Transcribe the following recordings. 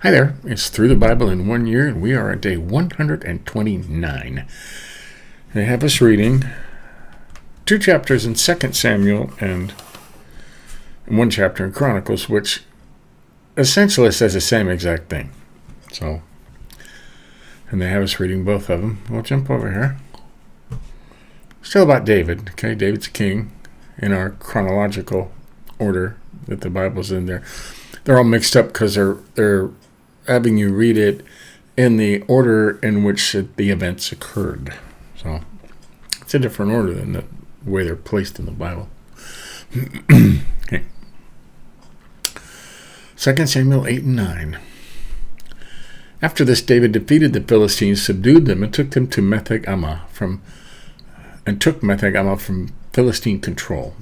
Hi there, it's Through the Bible in 1 Year, and we are at day 129. They have us reading 2 chapters in 2 Samuel and 1 chapter in Chronicles, which essentially says the same exact thing. And they have us reading both of them. We'll jump over here. Still about David, okay? David's king in our chronological order that the Bible's in there. They're all mixed up because they're having you read it in the order in which the events occurred. So it's a different order than the way they're placed in the Bible. Okay. 2 Samuel 8 and 9. After this, David defeated the Philistines, subdued them, and took them to Metheg-Ammah from Philistine control.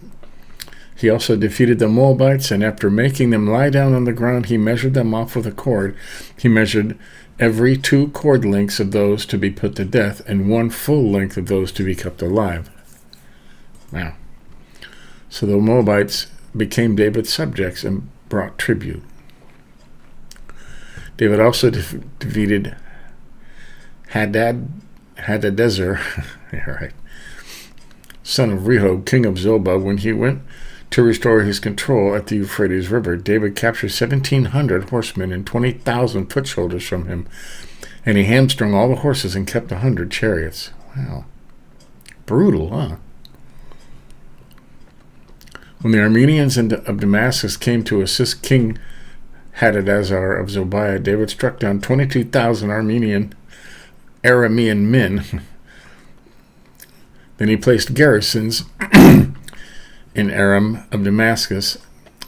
He also defeated the Moabites, and after making them lie down on the ground, he measured them off with a cord. He measured every 2 cord lengths of those to be put to death, and 1 full length of those to be kept alive. Wow. So the Moabites became David's subjects and brought tribute. David also defeated Hadadezer, son of Rehob, king of Zobah, when he went to restore his control at the Euphrates River. David captured 1,700 horsemen and 20,000 foot soldiers from him, and he hamstrung all the horses and kept 100 chariots. Wow. Brutal, huh? When the Armenians of Damascus came to assist King Hadadezer of Zobah, David struck down 22,000 Aramean men. Then he placed garrisons in Aram of Damascus,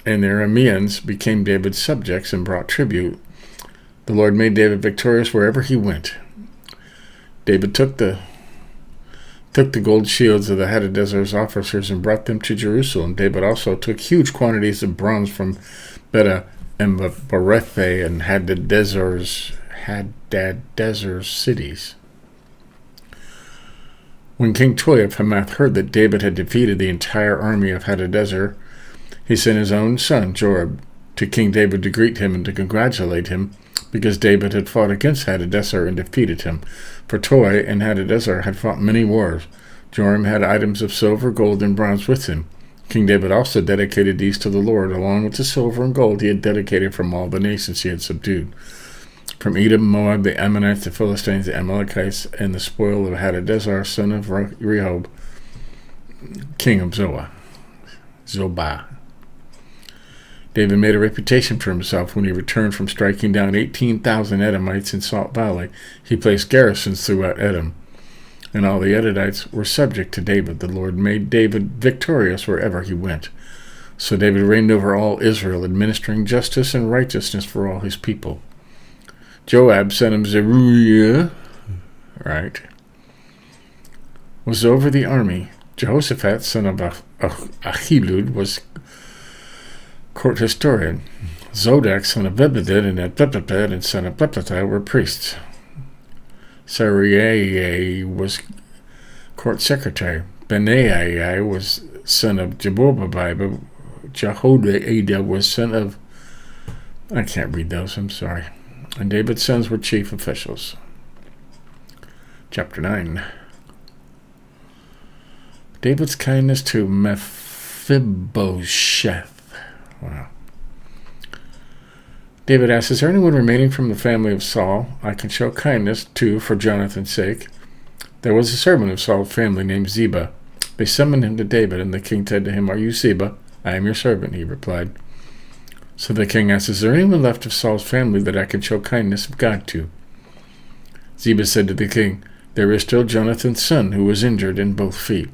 and the Arameans became David's subjects and brought tribute. The Lord made David victorious wherever he went. David took the gold shields of the Hadadezer's officers and brought them to Jerusalem. David also took huge quantities of bronze from Beta and Barethe and Hadadezer's cities. When King Toi of Hamath heard that David had defeated the entire army of Hadadezer, he sent his own son, Joab, to King David to greet him and to congratulate him, because David had fought against Hadadezer and defeated him. For Toi and Hadadezer had fought many wars. Joram had items of silver, gold, and bronze with him. King David also dedicated these to the Lord, along with the silver and gold he had dedicated from all the nations he had subdued. From Edom, Moab, the Ammonites, the Philistines, the Amalekites, and the spoil of Hadadezer, son of Rehob, king of Zobah. David made a reputation for himself when he returned from striking down 18,000 Edomites in Salt Valley. He placed garrisons throughout Edom, and all the Edomites were subject to David. The Lord made David victorious wherever he went. So David reigned over all Israel, administering justice and righteousness for all his people. Joab, son of Zeruiah, was over the army. Jehoshaphat, son of Ahilud, was court historian. Zodek, son of Ebeded, and Abdeped, and son of Plepetah were priests. Sariah was court secretary. Benaiah was son of Jebobai. Jehoiada was son of... I can't read those, I'm sorry. And David's sons were chief officials. Chapter 9. David's kindness to Mephibosheth. Wow. David asks, is there anyone remaining from the family of Saul I can show kindness to for Jonathan's sake? There was a servant of Saul's family named Ziba. They summoned him to David, and the king said to him, Are you Ziba? I am your servant, he replied. So the king asked, is there anyone left of Saul's family that I can show kindness of God to? Ziba said to the king, there is still Jonathan's son, who was injured in both feet.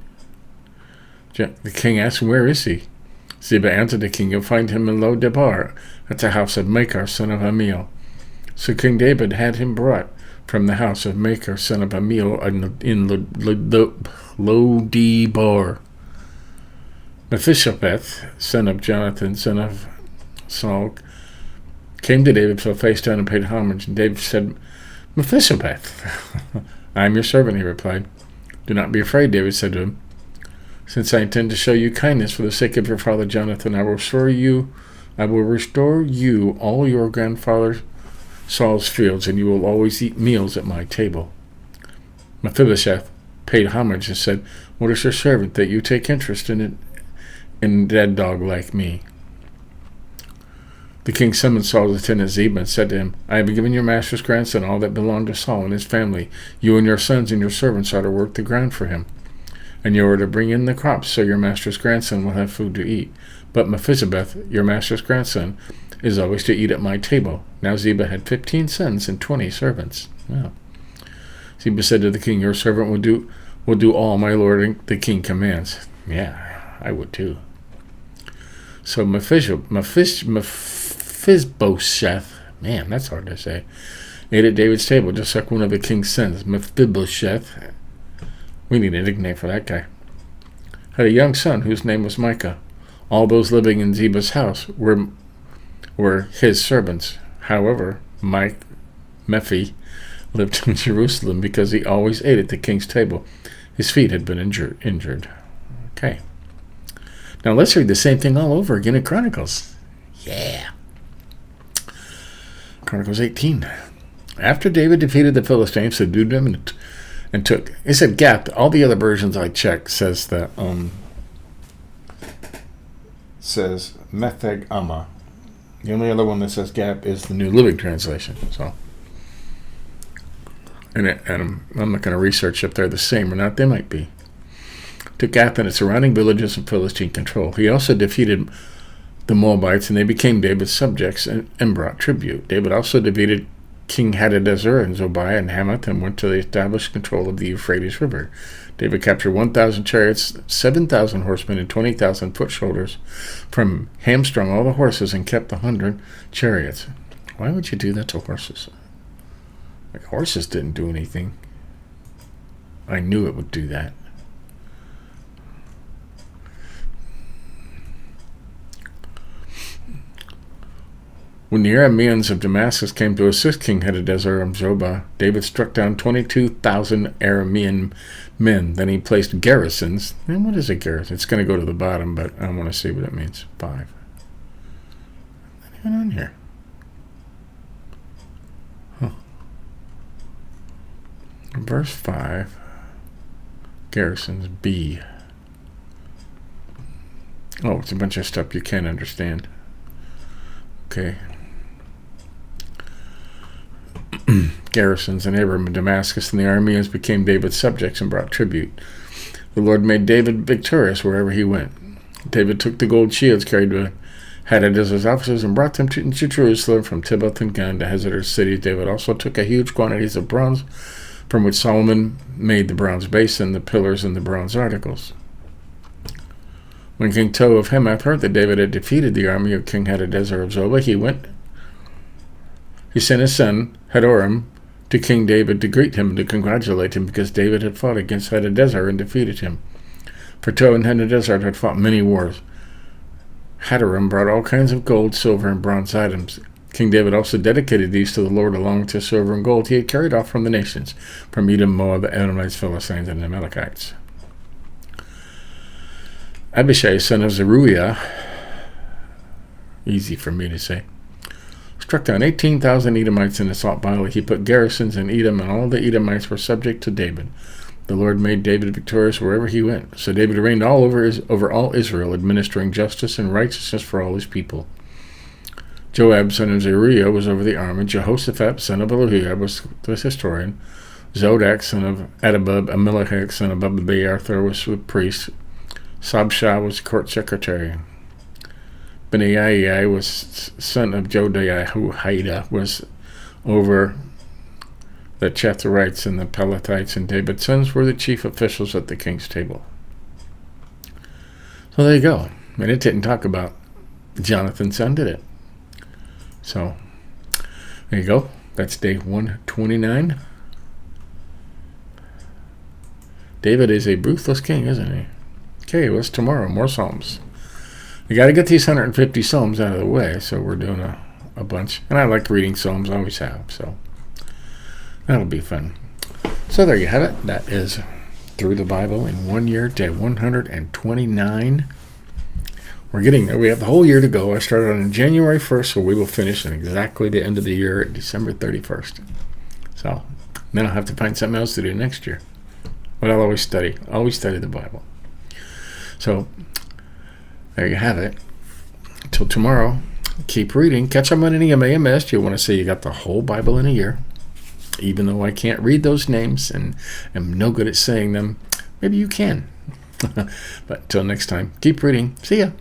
The king asked, where is he? Ziba answered the king, you'll find him in Lo-Debar, at the house of Machir, son of Ammiel. So King David had him brought from the house of Machir, son of Ammiel, in Lo-Debar. Mephibosheth, son of Jonathan, son of Saul, came to David, fell face down, and paid homage. And David said, Mephibosheth, I am your servant, he replied. Do not be afraid, David said to him. Since I intend to show you kindness for the sake of your father Jonathan, I will restore you all your grandfather's Saul's fields, and you will always eat meals at my table. Mephibosheth paid homage and said, What is your servant that you take interest in a dead dog like me? The king summoned Saul's attendant Ziba and said to him, I have given your master's grandson all that belonged to Saul and his family. You and your sons and your servants are to work the ground for him, and you are to bring in the crops so your master's grandson will have food to eat. But Mephibosheth, your master's grandson, is always to eat at my table. Now Ziba had 15 sons and 20 servants. Wow. Ziba said to the king, Your servant will do all my lord the king commands. Yeah, I would too. So Mephibosheth, man, that's hard to say, ate at David's table just like one of the king's sons. Mephibosheth, we need a nickname for that guy, had a young son whose name was Micah. All those living in Ziba's house were his servants. However, Mephi lived in Jerusalem because he always ate at the king's table. His feet had been injured. Okay. Now let's read the same thing all over again in Chronicles. Yeah. Chronicles 18. After David defeated the Philistines, subdued them, and took... It said Gath. All the other versions I checked says that... says Metheg Amma. The only other one that says Gath is the New Living Translation. So... And I'm not going to research if they're the same or not. They might be. Took Gath and its surrounding villages in Philistine control. He also defeated the Moabites, and they became David's subjects and brought tribute. David also defeated King Hadadezer and Zobiah and Hamath and went to the established control of the Euphrates River. David captured 1,000 chariots, 7,000 horsemen, and 20,000 foot soldiers from hamstrung all the horses and kept 100 chariots. Why would you do that to horses? Like, horses didn't do anything. I knew it would do that. When the Arameans of Damascus came to assist King Hadadezer of Zobah, David struck down 22,000 Aramean men. Then he placed garrisons. And what is a garrison? It's going to go to the bottom, but I want to see what it means. 5. What's going on here? Huh. Verse 5. Garrisons B. Oh, it's a bunch of stuff you can't understand. Okay. Garrisons in Abram and Damascus, and the Arameans became David's subjects and brought tribute. The Lord made David victorious wherever he went. David took the gold shields carried by Hadadezer's officers and brought them to Jerusalem from Tibbath and Gan to Hazardous cities. David also took a huge quantities of bronze, from which Solomon made the bronze basin, the pillars, and the bronze articles. When King Tou of Hamath heard that David had defeated the army of King Hadadezer of Zobah, he sent his son Hadoram to King David to greet him and to congratulate him because David had fought against Hadadezer and defeated him. For Tou and Hadadezer had fought many wars. Hadoram brought all kinds of gold, silver, and bronze items. King David also dedicated these to the Lord along with the silver and gold he had carried off from the nations, from Edom, Moab, the Edomites, Philistines, and the Amalekites. Abishai, son of Zeruiah, easy for me to say, struck down 18,000 Edomites in the Salt Valley. He put garrisons in Edom, and all the Edomites were subject to David. The Lord made David victorious wherever he went. So David reigned over all Israel, administering justice and righteousness for all his people. Joab, son of Zeruiah, was over the army. Jehoshaphat, son of Elohiah, was the historian. Zodak, son of Adabub, Ahimelech, son of Abiathar, was the priest. Sabshah was court secretary. Benaiah was son of Jodiah, who Haida was over the Chetherites and the Pelethites, and David's sons were the chief officials at the king's table. So there you go. And it didn't talk about Jonathan's son, did it? So there you go. That's day 129. David is a ruthless king, isn't he? Okay, what's tomorrow? More Psalms. We got to get these 150 Psalms out of the way, so we're doing a bunch. And I like reading Psalms, I always have, so that'll be fun. So there you have it. That is Through the Bible in 1 year, day 129. We're getting there. We have the whole year to go. I started on January 1st, so we will finish at exactly the end of the year at December 31st. So then I'll have to find something else to do next year. But I'll always study the Bible. So there you have it. Until tomorrow, keep reading. Catch up on any of my MS. You want to say you got the whole Bible in a year. Even though I can't read those names and am no good at saying them, maybe you can. But until next time, keep reading. See ya.